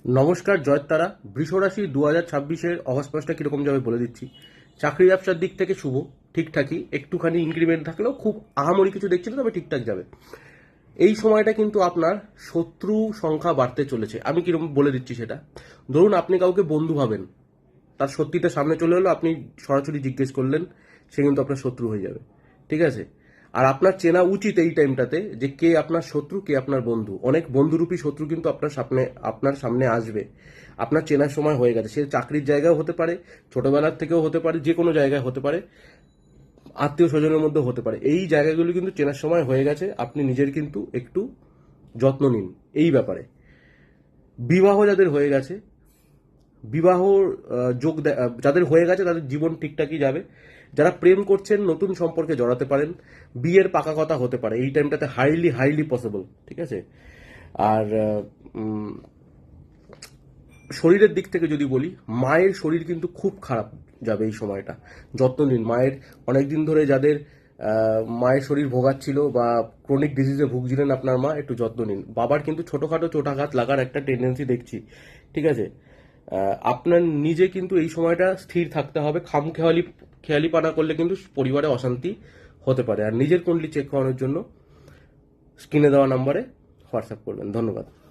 নমস্কার, জয়তারা। বৃষরাশি 2026-এর অগস্ট মাসটা কিরকম যাবে বলে দিচ্ছি। চাকরি ব্যবসার দিক থেকে শুভ, ঠিকঠাকই, একটুখানি ইনক্রিমেন্ট থাকলেও খুব আহামরি কিছু দেখছি না, তবে ঠিকঠাক যাবে। এই সময়টা কিন্তু আপনার শত্রু সংখ্যা বাড়তে চলেছে। আমি কিরকম বলে দিচ্ছি সেটা। ধরুন আপনি কাউকে বন্ধু ভাবেন, তার সত্যিটা সামনে চলে এলো, আপনি সরাসরি জিজ্ঞেস করলেন, সে কিন্তু আপনার শত্রু হয়ে যাবে। ঠিক আছে? আর আপনার চেনা উচিত এই টাইমটাতে যে কে আপনার শত্রু, কে আপনার বন্ধু। অনেক বন্ধুরূপী শত্রু কিন্তু আপনার সামনে আসবে। আপনার চেনার সময় হয়ে গেছে। সে চাকরির জায়গাও হতে পারে, ছোটবেলার থেকেও হতে পারে, যে কোনো জায়গায় হতে পারে, আত্মীয় স্বজনের মধ্যে হতে পারে। এই জায়গাগুলো কিন্তু চেনার সময় হয়ে গেছে। আপনি নিজের কিন্তু একটু যত্ন নিন এই ব্যাপারে। বিবাহ যাদের হয়ে গেছে, বিবাহ যাদের হয়ে গেছে তাদের জীবন ঠিকঠাকই যাবে। যারা প্রেম করছেন নতুন সম্পর্কে জড়াতে পারেন, বিয়ের পাকা কথা হতে পারে এই টাইমটাতে, হাইলি হাইলি পসিবল। ঠিক আছে? আর উম, শরীরের দিক থেকে যদি বলি, মায়ের শরীর কিন্তু খুব খারাপ যাবে এই সময়টা। যত্ন নিন মায়ের। অনেকদিন ধরে যাদের মায়ের শরীর ভোগাচ্ছিল বা ক্রনিক ডিজিজে ভুগছিলেন আপনার মা, একটু যত্ন নিন। বাবার কিন্তু ছোটোখাটো চোটাঘাত লাগার একটা টেন্ডেন্সি দেখছি। ঠিক আছে? আপনার নিজে কিন্তু এই সময়টা স্থির থাকতে হবে। খেয়ালিপানা করলে কিন্তু পরিবারে অশান্তি হতে পারে। আর নিজের কুণ্ডলি চেক করানোর জন্য স্ক্রিনে দেওয়া নাম্বারে হোয়াটসঅ্যাপ করবেন। ধন্যবাদ।